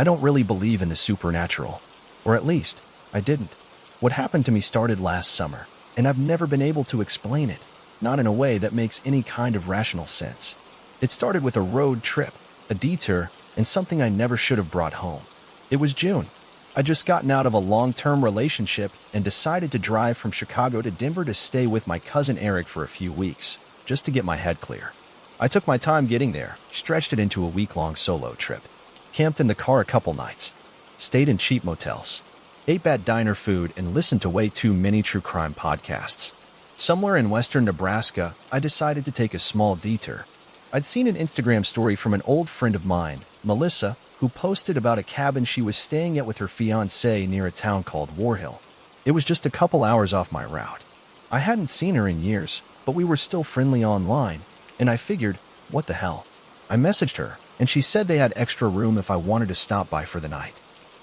I don't really believe in the supernatural. Or at least, I didn't. What happened to me started last summer, and I've never been able to explain it, not in a way that makes any kind of rational sense. It started with a road trip, a detour, and something I never should have brought home. It was June. I'd just gotten out of a long-term relationship and decided to drive from Chicago to Denver to stay with my cousin Eric for a few weeks, just to get my head clear. I took my time getting there, stretched it into a week-long solo trip, camped in the car a couple nights, stayed in cheap motels, ate bad diner food, and listened to way too many true crime podcasts. Somewhere in western Nebraska, I decided to take a small detour. I'd seen an Instagram story from an old friend of mine, Melissa, who posted about a cabin she was staying at with her fiancé near a town called Warhill. It was just a couple hours off my route. I hadn't seen her in years, but we were still friendly online, and I figured, what the hell? I messaged her, and she said they had extra room if I wanted to stop by for the night.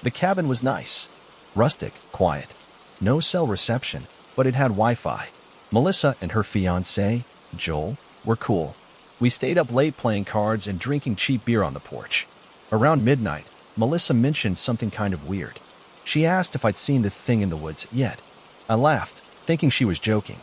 The cabin was nice. Rustic, quiet. No cell reception, but it had Wi-Fi. Melissa and her fiancé, Joel, were cool. We stayed up late playing cards and drinking cheap beer on the porch. Around midnight, Melissa mentioned something kind of weird. She asked if I'd seen the thing in the woods yet. I laughed, thinking she was joking.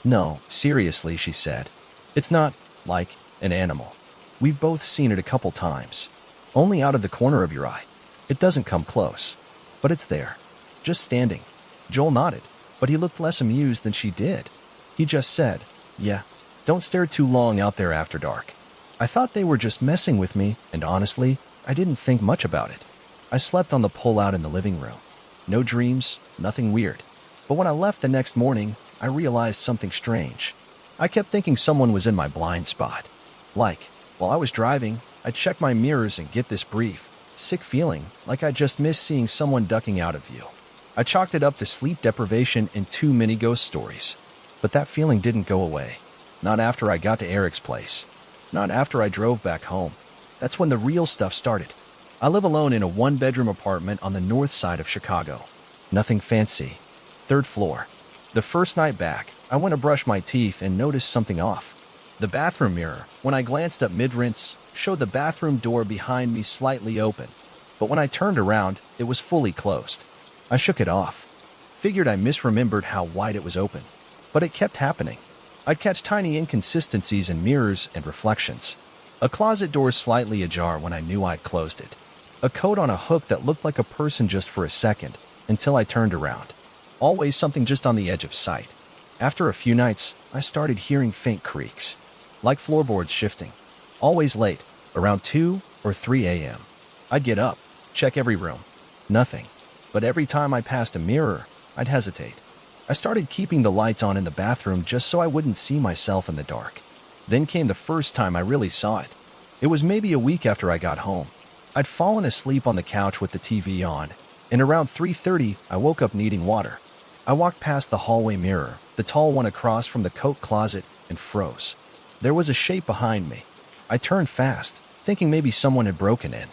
No, seriously, she said. It's not, like, an animal. We've both seen it a couple times. Only out of the corner of your eye. It doesn't come close. But it's there. Just standing. Joel nodded, but he looked less amused than she did. He just said, yeah, don't stare too long out there after dark. I thought they were just messing with me, and honestly, I didn't think much about it. I slept on the pull-out in the living room. No dreams, nothing weird. But when I left the next morning, I realized something strange. I kept thinking someone was in my blind spot. Like, while I was driving, I'd check my mirrors and get this brief, sick feeling like I just missed seeing someone ducking out of view. I chalked it up to sleep deprivation and too many ghost stories. But that feeling didn't go away. Not after I got to Eric's place. Not after I drove back home. That's when the real stuff started. I live alone in a one-bedroom apartment on the north side of Chicago. Nothing fancy. 3rd floor. The first night back, I went to brush my teeth and noticed something off. The bathroom mirror, when I glanced up mid-rinse, showed the bathroom door behind me slightly open. But when I turned around, it was fully closed. I shook it off. Figured I misremembered how wide it was open. But it kept happening. I'd catch tiny inconsistencies in mirrors and reflections. A closet door slightly ajar when I knew I'd closed it. A coat on a hook that looked like a person just for a second, until I turned around. Always something just on the edge of sight. After a few nights, I started hearing faint creaks. Like floorboards shifting. Always late, around 2 or 3 a.m. I'd get up, check every room. Nothing. But every time I passed a mirror, I'd hesitate. I started keeping the lights on in the bathroom just so I wouldn't see myself in the dark. Then came the first time I really saw it. It was maybe a week after I got home. I'd fallen asleep on the couch with the TV on, and around 3:30 I woke up needing water. I walked past the hallway mirror, the tall one across from the coat closet, and froze. There was a shape behind me. I turned fast, thinking maybe someone had broken in.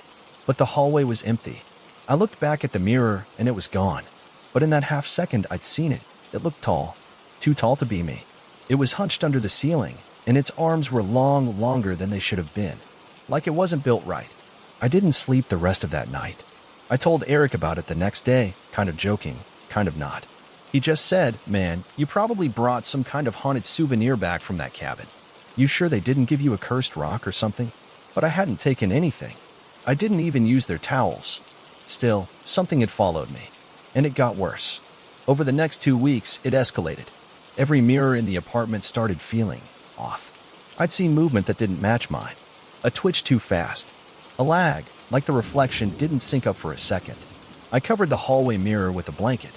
But the hallway was empty. I looked back at the mirror, and it was gone. But in that half second I'd seen it. It looked tall. Too tall to be me. It was hunched under the ceiling, and its arms were longer than they should have been. Like it wasn't built right. I didn't sleep the rest of that night. I told Eric about it the next day, kind of joking, kind of not. He just said, man, you probably brought some kind of haunted souvenir back from that cabin. You sure they didn't give you a cursed rock or something? But I hadn't taken anything. I didn't even use their towels. Still, something had followed me. And it got worse. Over the next 2 weeks, it escalated. Every mirror in the apartment started feeling off. I'd see movement that didn't match mine. A twitch too fast. A lag, like the reflection didn't sync up for a second. I covered the hallway mirror with a blanket.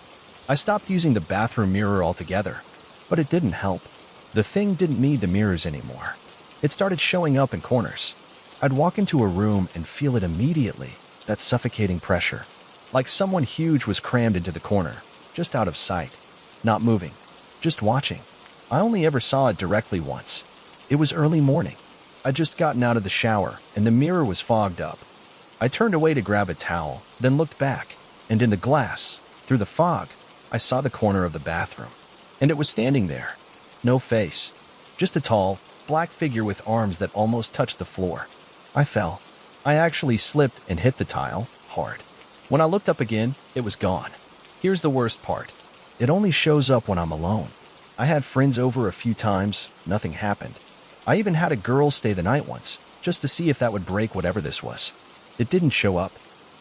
I stopped using the bathroom mirror altogether. But it didn't help. The thing didn't need the mirrors anymore. It started showing up in corners. I'd walk into a room and feel it immediately, that suffocating pressure. Like someone huge was crammed into the corner, just out of sight. Not moving, just watching. I only ever saw it directly once. It was early morning. I'd just gotten out of the shower, and the mirror was fogged up. I turned away to grab a towel, then looked back, and in the glass, through the fog, I saw the corner of the bathroom. And it was standing there. No face. Just a tall, black figure with arms that almost touched the floor. I fell. I actually slipped and hit the tile, hard. When I looked up again, it was gone. Here's the worst part. It only shows up when I'm alone. I had friends over a few times, nothing happened. I even had a girl stay the night once, just to see if that would break whatever this was. It didn't show up.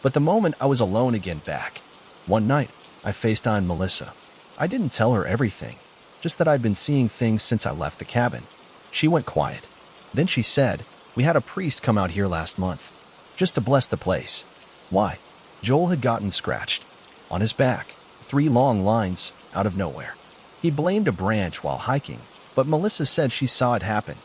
But the moment I was alone again back. One night, I FaceTimed Melissa. I didn't tell her everything, just that I'd been seeing things since I left the cabin. She went quiet. Then she said, "We had a priest come out here last month, just to bless the place." Why? Joel had gotten scratched. On his back, 3 long lines, out of nowhere. He blamed a branch while hiking, but Melissa said she saw it happen.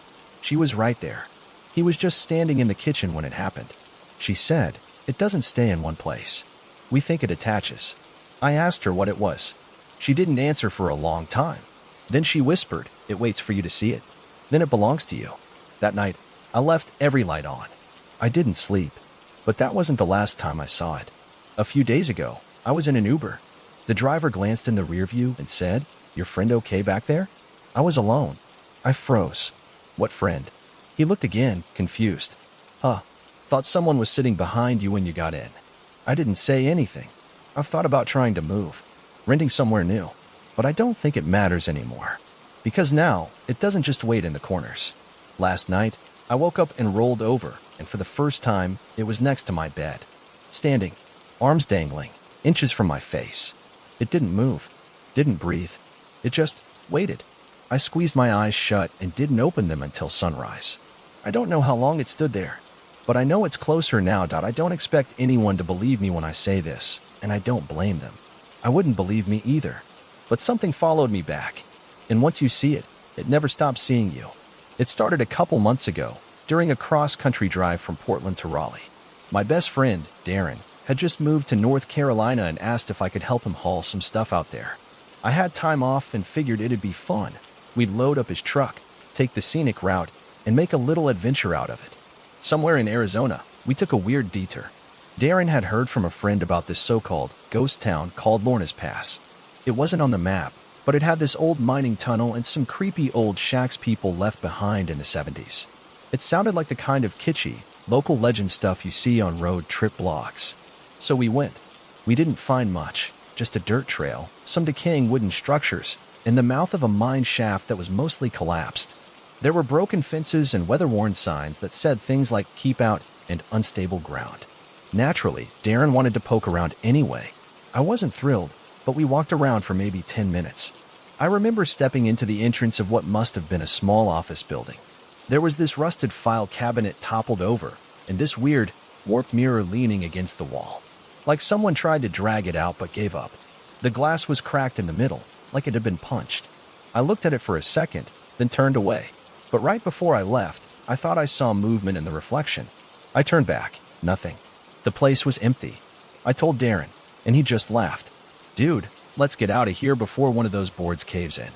She was right there. He was just standing in the kitchen when it happened. She said, "It doesn't stay in one place. We think it attaches." I asked her what it was. She didn't answer for a long time. Then she whispered, "It waits for you to see it. Then it belongs to you." That night, I left every light on. I didn't sleep, but that wasn't the last time I saw it. A few days ago, I was in an Uber. The driver glanced in the rear view and said, "Your friend okay back there?" I was alone. I froze. "What friend?" He looked again, confused. "Huh. Thought someone was sitting behind you when you got in." I didn't say anything. I've thought about trying to move, renting somewhere new, but I don't think it matters anymore. Because now, it doesn't just wait in the corners. Last night, I woke up and rolled over, and for the first time, it was next to my bed. Standing, arms dangling, inches from my face. It didn't move, didn't breathe. It just waited. I squeezed my eyes shut and didn't open them until sunrise. I don't know how long it stood there, but I know it's closer now. I don't expect anyone to believe me when I say this, and I don't blame them. I wouldn't believe me either. But something followed me back. And once you see it, it never stops seeing you. It started a couple months ago, during a cross-country drive from Portland to Raleigh. My best friend, Darren, had just moved to North Carolina and asked if I could help him haul some stuff out there. I had time off and figured it'd be fun. We'd load up his truck, take the scenic route, and make a little adventure out of it. Somewhere in Arizona, we took a weird detour. Darren had heard from a friend about this so-called ghost town called Lorna's Pass. It wasn't on the map, but it had this old mining tunnel and some creepy old shacks people left behind in the 70s. It sounded like the kind of kitschy, local legend stuff you see on road trip blogs. So we went. We didn't find much, just a dirt trail, some decaying wooden structures, and the mouth of a mine shaft that was mostly collapsed. There were broken fences and weather-worn signs that said things like "keep out" and "unstable ground." Naturally, Darren wanted to poke around anyway. I wasn't thrilled, but we walked around for maybe 10 minutes. I remember stepping into the entrance of what must have been a small office building. There was this rusted file cabinet toppled over, and this weird, warped mirror leaning against the wall. Like someone tried to drag it out but gave up. The glass was cracked in the middle, like it had been punched. I looked at it for a second, then turned away. But right before I left, I thought I saw movement in the reflection. I turned back. Nothing. The place was empty. I told Darren, and he just laughed. "Dude, let's get out of here before one of those boards caves in."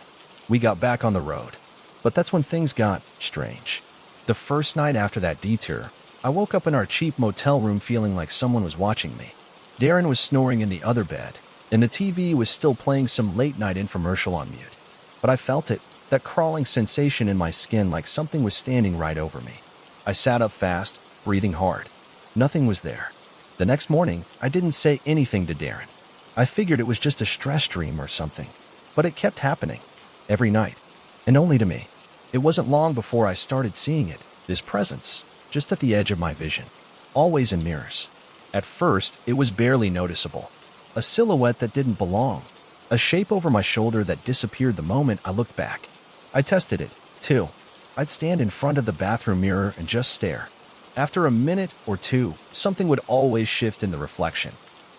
We got back on the road. But that's when things got strange. The first night after that detour, I woke up in our cheap motel room feeling like someone was watching me. Darren was snoring in the other bed, and the TV was still playing some late-night infomercial on mute. But I felt it, that crawling sensation in my skin like something was standing right over me. I sat up fast, breathing hard. Nothing was there. The next morning, I didn't say anything to Darren. I figured it was just a stress dream or something. But it kept happening. Every night. And only to me. It wasn't long before I started seeing it, this presence, just at the edge of my vision. Always in mirrors. At first, it was barely noticeable. A silhouette that didn't belong. A shape over my shoulder that disappeared the moment I looked back. I tested it, too. I'd stand in front of the bathroom mirror and just stare. After a minute or two, something would always shift in the reflection.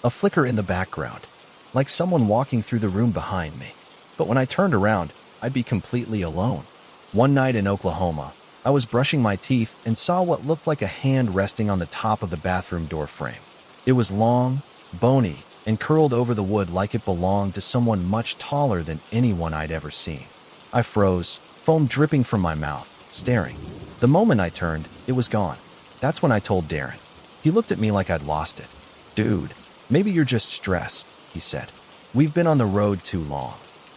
A flicker in the background, like someone walking through the room behind me. But when I turned around, I'd be completely alone. One night in Oklahoma, I was brushing my teeth and saw what looked like a hand resting on the top of the bathroom door frame. It was long, bony, and curled over the wood like it belonged to someone much taller than anyone I'd ever seen. I froze, foam dripping from my mouth, staring. The moment I turned, it was gone. That's when I told Darren. He looked at me like I'd lost it. "Dude, maybe you're just stressed," he said. "We've been on the road too long."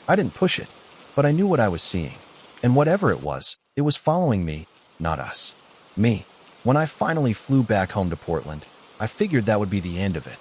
I didn't push it, but I knew what I was seeing. And whatever it was following me, not us. Me. When I finally flew back home to Portland, I figured that would be the end of it.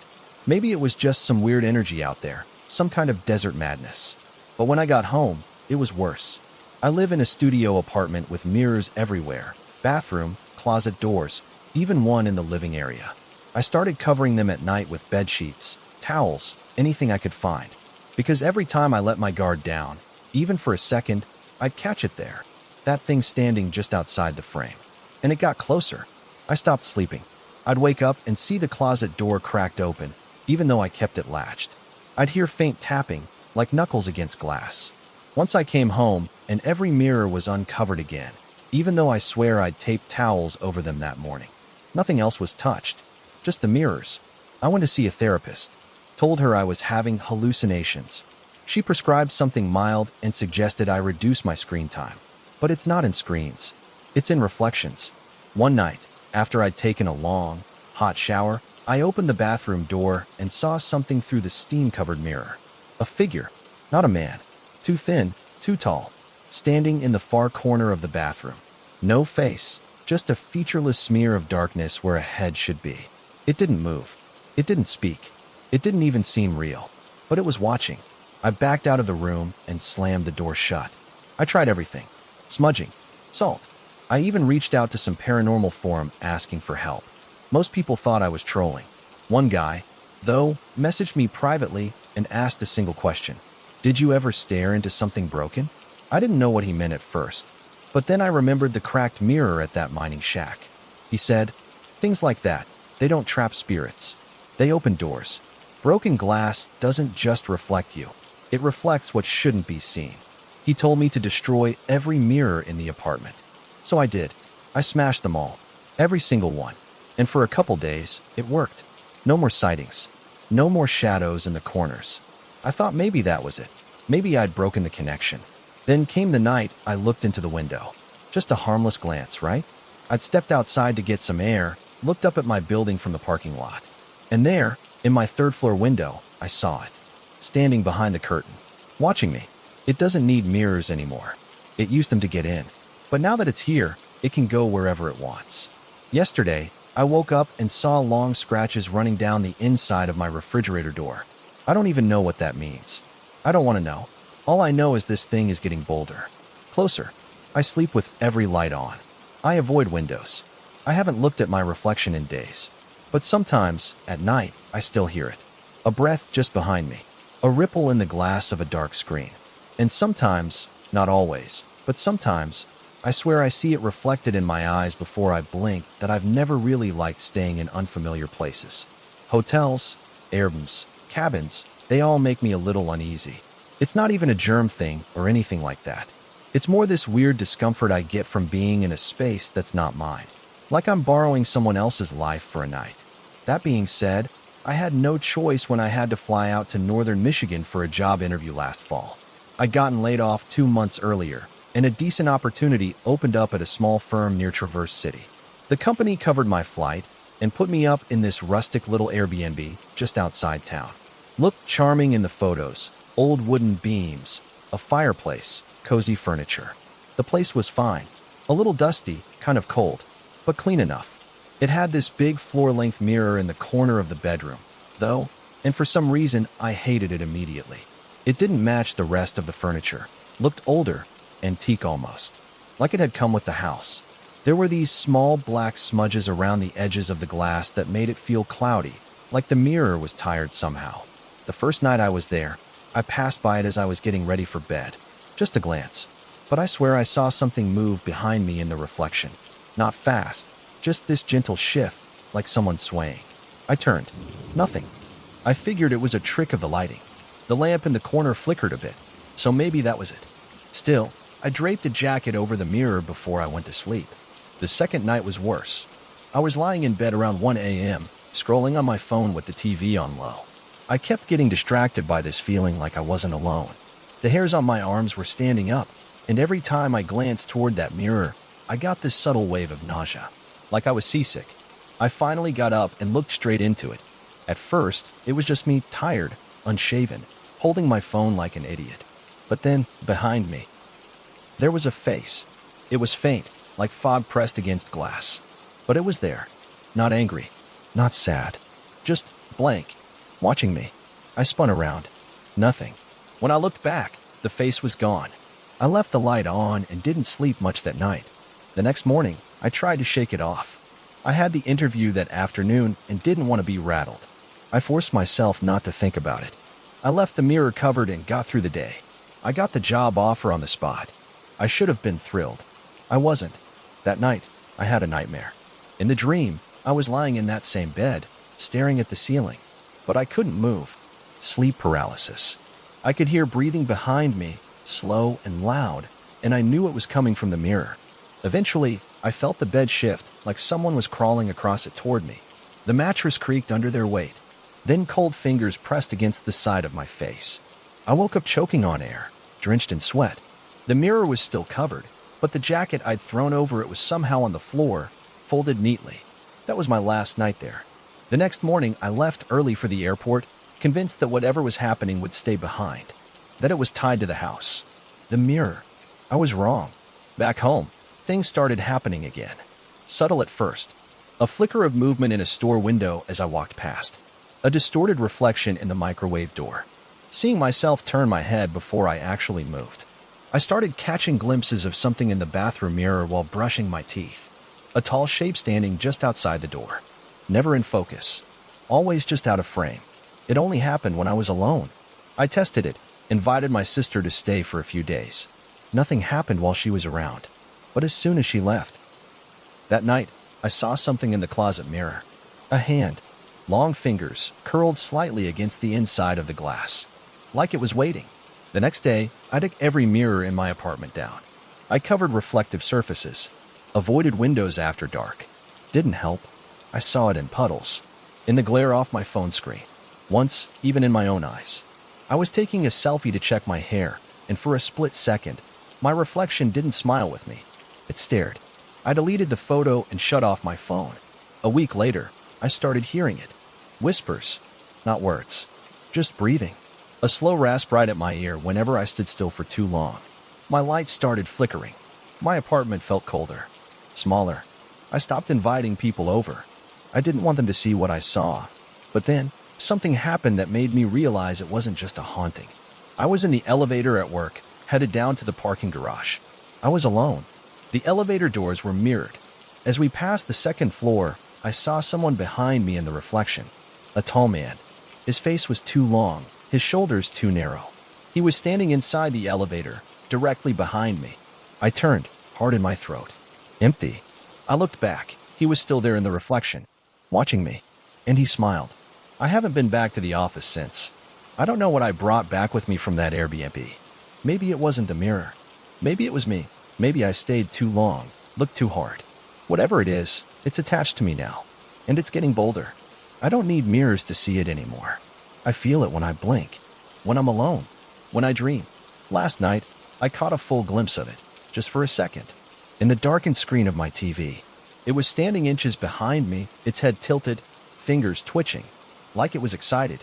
Maybe it was just some weird energy out there, some kind of desert madness. But when I got home, it was worse. I live in a studio apartment with mirrors everywhere, bathroom, closet doors, even one in the living area. I started covering them at night with bed sheets, towels, anything I could find. Because every time I let my guard down, even for a second, I'd catch it there. That thing standing just outside the frame. And it got closer. I stopped sleeping. I'd wake up and see the closet door cracked open, even though I kept it latched. I'd hear faint tapping, like knuckles against glass. Once I came home, and every mirror was uncovered again, even though I swear I'd taped towels over them that morning. Nothing else was touched, just the mirrors. I went to see a therapist, told her I was having hallucinations. She prescribed something mild and suggested I reduce my screen time. But it's not in screens. It's in reflections. One night, after I'd taken a long, hot shower, I opened the bathroom door and saw something through the steam-covered mirror. A figure, not a man. Too thin, too tall, standing in the far corner of the bathroom. No face, just a featureless smear of darkness where a head should be. It didn't move. It didn't speak. It didn't even seem real. But it was watching. I backed out of the room and slammed the door shut. I tried everything. Smudging. Salt. I even reached out to some paranormal forum asking for help. Most people thought I was trolling. One guy, though, messaged me privately and asked a single question. Did you ever stare into something broken? I didn't know what he meant at first, but then I remembered the cracked mirror at that mining shack. He said, things like that, they don't trap spirits. They open doors. Broken glass doesn't just reflect you. It reflects what shouldn't be seen. He told me to destroy every mirror in the apartment. So I did. I smashed them all. Every single one. And for a couple days, it worked. No more sightings. No more shadows in the corners. I thought maybe that was it. Maybe I'd broken the connection. Then came the night I looked into the window. Just a harmless glance, right? I'd stepped outside to get some air, looked up at my building from the parking lot. And there, in my third-floor window, I saw it. Standing behind the curtain. Watching me. It doesn't need mirrors anymore. It used them to get in. But now that it's here, it can go wherever it wants. Yesterday, I woke up and saw long scratches running down the inside of my refrigerator door. I don't even know what that means. I don't want to know. All I know is this thing is getting bolder. Closer. I sleep with every light on. I avoid windows. I haven't looked at my reflection in days. But sometimes, at night, I still hear it. A breath just behind me. A ripple in the glass of a dark screen. And sometimes, not always, but sometimes, I swear I see it reflected in my eyes before I blink that I've never really liked staying in unfamiliar places. Hotels, Airbnbs, cabins, they all make me a little uneasy. It's not even a germ thing or anything like that. It's more this weird discomfort I get from being in a space that's not mine. Like I'm borrowing someone else's life for a night. That being said, I had no choice when I had to fly out to northern Michigan for a job interview last fall. I'd gotten laid off 2 months earlier, and a decent opportunity opened up at a small firm near Traverse City. The company covered my flight and put me up in this rustic little Airbnb just outside town. Looked charming in the photos, old wooden beams, a fireplace, cozy furniture. The place was fine, a little dusty, kind of cold, but clean enough. It had this big floor-length mirror in the corner of the bedroom, though, and for some reason I hated it immediately. It didn't match the rest of the furniture, looked older, antique almost, like it had come with the house. There were these small black smudges around the edges of the glass that made it feel cloudy, like the mirror was tired somehow. The first night I was there, I passed by it as I was getting ready for bed. Just a glance. But I swear I saw something move behind me in the reflection. Not fast, just this gentle shift, like someone swaying. I turned. Nothing. I figured it was a trick of the lighting. The lamp in the corner flickered a bit, so maybe that was it. Still, I draped a jacket over the mirror before I went to sleep. The second night was worse. I was lying in bed around 1 a.m., scrolling on my phone with the TV on low. I kept getting distracted by this feeling like I wasn't alone. The hairs on my arms were standing up, and every time I glanced toward that mirror, I got this subtle wave of nausea, like I was seasick. I finally got up and looked straight into it. At first, it was just me, tired, unshaven, holding my phone like an idiot. But then, behind me, there was a face. It was faint, like fog pressed against glass. But it was there. Not angry. Not sad. Just blank. Watching me. I spun around. Nothing. When I looked back, the face was gone. I left the light on and didn't sleep much that night. The next morning, I tried to shake it off. I had the interview that afternoon and didn't want to be rattled. I forced myself not to think about it. I left the mirror covered and got through the day. I got the job offer on the spot. I should have been thrilled. I wasn't. That night, I had a nightmare. In the dream, I was lying in that same bed, staring at the ceiling, but I couldn't move. Sleep paralysis. I could hear breathing behind me, slow and loud, and I knew it was coming from the mirror. Eventually, I felt the bed shift, like someone was crawling across it toward me. The mattress creaked under their weight. Then cold fingers pressed against the side of my face. I woke up choking on air, drenched in sweat. The mirror was still covered, but the jacket I'd thrown over it was somehow on the floor, folded neatly. That was my last night there. The next morning, I left early for the airport, convinced that whatever was happening would stay behind, that it was tied to the house. The mirror. I was wrong. Back home, things started happening again. Subtle at first. A flicker of movement in a store window as I walked past. A distorted reflection in the microwave door. Seeing myself turn my head before I actually moved. I started catching glimpses of something in the bathroom mirror while brushing my teeth. A tall shape standing just outside the door. Never in focus. Always just out of frame. It only happened when I was alone. I tested it, invited my sister to stay for a few days. Nothing happened while she was around. But as soon as she left. That night, I saw something in the closet mirror. A hand. Long fingers, curled slightly against the inside of the glass. Like it was waiting. The next day, I took every mirror in my apartment down. I covered reflective surfaces. Avoided windows after dark. Didn't help. I saw it in puddles. In the glare off my phone screen. Once, even in my own eyes. I was taking a selfie to check my hair, and for a split second, my reflection didn't smile with me. It stared. I deleted the photo and shut off my phone. A week later, I started hearing it. Whispers. Not words. Just breathing. A slow rasp right at my ear whenever I stood still for too long. My lights started flickering. My apartment felt colder. Smaller. I stopped inviting people over. I didn't want them to see what I saw. But then, something happened that made me realize it wasn't just a haunting. I was in the elevator at work, headed down to the parking garage. I was alone. The elevator doors were mirrored. As we passed the second floor, I saw someone behind me in the reflection. A tall man. His face was too long, his shoulders too narrow. He was standing inside the elevator, directly behind me. I turned, heart in my throat. Empty. I looked back. He was still there in the reflection, watching me. And he smiled. I haven't been back to the office since. I don't know what I brought back with me from that Airbnb. Maybe it wasn't the mirror. Maybe it was me. Maybe I stayed too long, looked too hard. Whatever it is, it's attached to me now. And it's getting bolder. I don't need mirrors to see it anymore. I feel it when I blink. When I'm alone. When I dream. Last night, I caught a full glimpse of it, just for a second. In the darkened screen of my TV. It was standing inches behind me, its head tilted, fingers twitching, like it was excited.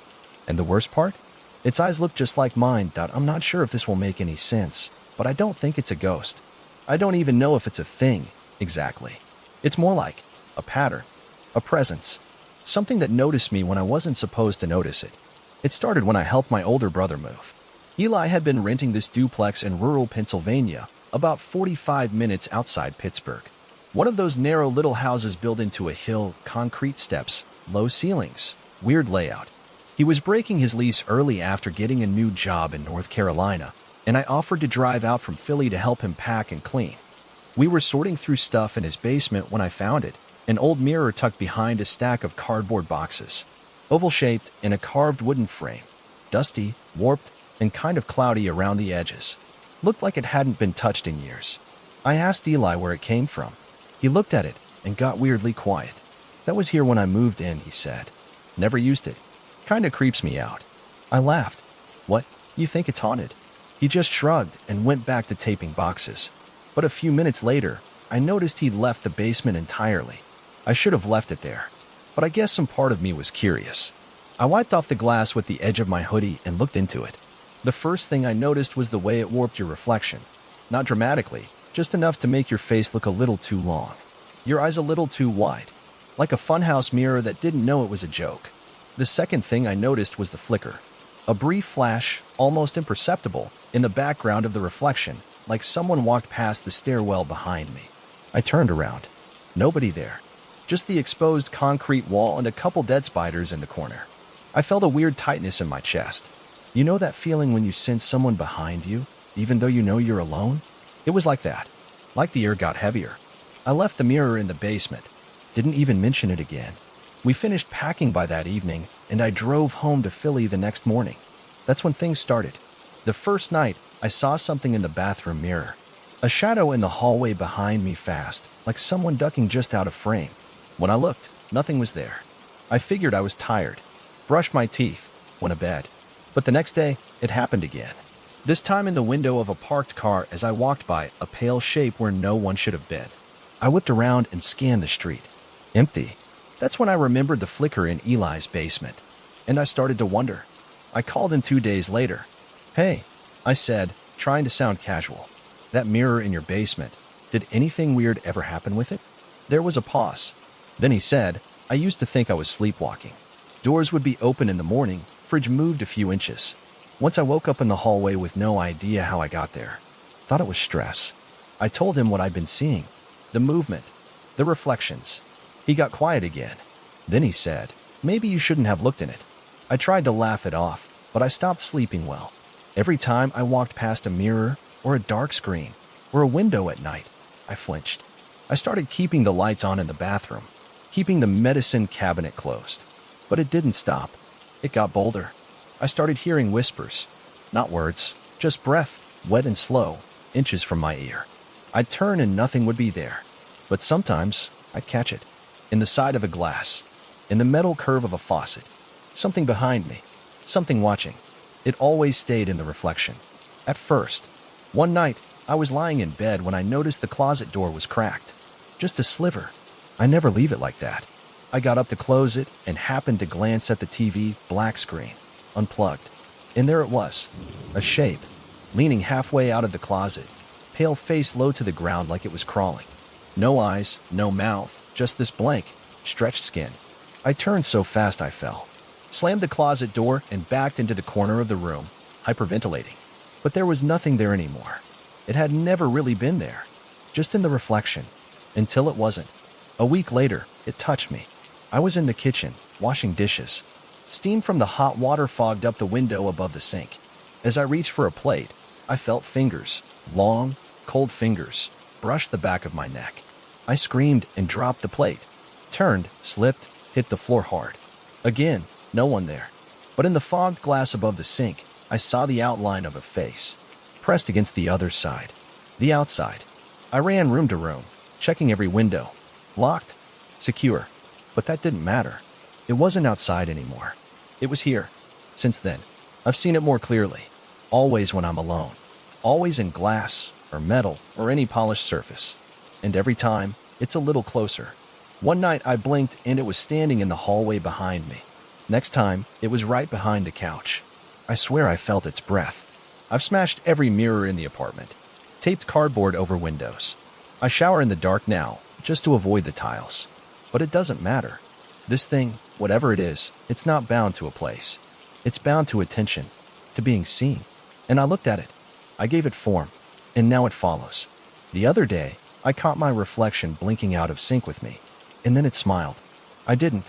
And the worst part? Its eyes looked just like mine. I'm not sure if this will make any sense, but I don't think it's a ghost. I don't even know if it's a thing, exactly. It's more like a pattern, a presence, something that noticed me when I wasn't supposed to notice it. It started when I helped my older brother move. Eli had been renting this duplex in rural Pennsylvania, about 45 minutes outside Pittsburgh. One of those narrow little houses built into a hill, concrete steps, low ceilings, weird layout. He was breaking his lease early after getting a new job in North Carolina, and I offered to drive out from Philly to help him pack and clean. We were sorting through stuff in his basement when I found it, an old mirror tucked behind a stack of cardboard boxes, oval-shaped in a carved wooden frame, dusty, warped, and kind of cloudy around the edges. Looked like it hadn't been touched in years. I asked Eli where it came from. He looked at it and got weirdly quiet. That was here when I moved in, he said. Never used it. Kinda creeps me out. I laughed. What? You think it's haunted? He just shrugged and went back to taping boxes. But a few minutes later, I noticed he'd left the basement entirely. I should have left it there. But I guess some part of me was curious. I wiped off the glass with the edge of my hoodie and looked into it. The first thing I noticed was the way it warped your reflection. Not dramatically, just enough to make your face look a little too long. Your eyes a little too wide. like a funhouse mirror that didn't know it was a joke. The second thing I noticed was the flicker. A brief flash, almost imperceptible, in the background of the reflection, like someone walked past the stairwell behind me. I turned around. Nobody there. Just the exposed concrete wall and a couple dead spiders in the corner. I felt a weird tightness in my chest. You know that feeling when you sense someone behind you, even though you know you're alone? It was like that. Like the air got heavier. I left the mirror in the basement. Didn't even mention it again. We finished packing by that evening, and I drove home to Philly the next morning. That's when things started. The first night, I saw something in the bathroom mirror. A shadow in the hallway behind me fast, like someone ducking just out of frame. When I looked, nothing was there. I figured I was tired. Brushed my teeth. Went to bed. But the next day, it happened again. This time in the window of a parked car as I walked by a pale shape where no one should have been. I whipped around and scanned the street. Empty. That's when I remembered the flicker in Eli's basement. And I started to wonder. I called him 2 days later. "Hey," I said, trying to sound casual. "That mirror in your basement, did anything weird ever happen with it?" There was a pause. Then he said, "I used to think I was sleepwalking. Doors would be open in the morning, fridge moved a few inches. Once I woke up in the hallway with no idea how I got there. Thought it was stress." I told him what I'd been seeing. The movement. The reflections. He got quiet again. Then he said, "Maybe you shouldn't have looked in it." I tried to laugh it off, but I stopped sleeping well. Every time I walked past a mirror, or a dark screen, or a window at night, I flinched. I started keeping the lights on in the bathroom, keeping the medicine cabinet closed. But it didn't stop. It got bolder. I started hearing whispers. Not words, just breath, wet and slow, inches from my ear. I'd turn and nothing would be there. But sometimes, I'd catch it. In the side of a glass. In the metal curve of a faucet. Something behind me. Something watching. It always stayed in the reflection. At first. One night, I was lying in bed when I noticed the closet door was cracked. Just a sliver. I never leave it like that. I got up to close it and happened to glance at the TV, black screen, unplugged. And there it was. A shape. Leaning halfway out of the closet. Pale face low to the ground like it was crawling. No eyes, no mouth, just this blank, stretched skin. I turned so fast I fell. Slammed the closet door and backed into the corner of the room, hyperventilating. But there was nothing there anymore. It had never really been there. Just in the reflection. Until it wasn't. A week later, it touched me. I was in the kitchen, washing dishes. Steam from the hot water fogged up the window above the sink. As I reached for a plate, I felt fingers, long, cold fingers, brush the back of my neck. I screamed and dropped the plate. Turned, slipped, hit the floor hard. Again, no one there. But in the fogged glass above the sink, I saw the outline of a face, pressed against the other side. The outside. I ran room to room, checking every window. Locked. Secure. But that didn't matter. It wasn't outside anymore. It was here. Since then, I've seen it more clearly. Always when I'm alone. Always in glass, or metal, or any polished surface. And every time, it's a little closer. One night I blinked and it was standing in the hallway behind me. Next time, it was right behind the couch. I swear I felt its breath. I've smashed every mirror in the apartment. Taped cardboard over windows. I shower in the dark now, just to avoid the tiles. But it doesn't matter. This thing, whatever it is, it's not bound to a place. It's bound to attention, to being seen. And I looked at it. I gave it form. And now it follows. The other day, I caught my reflection blinking out of sync with me. And then it smiled. I didn't.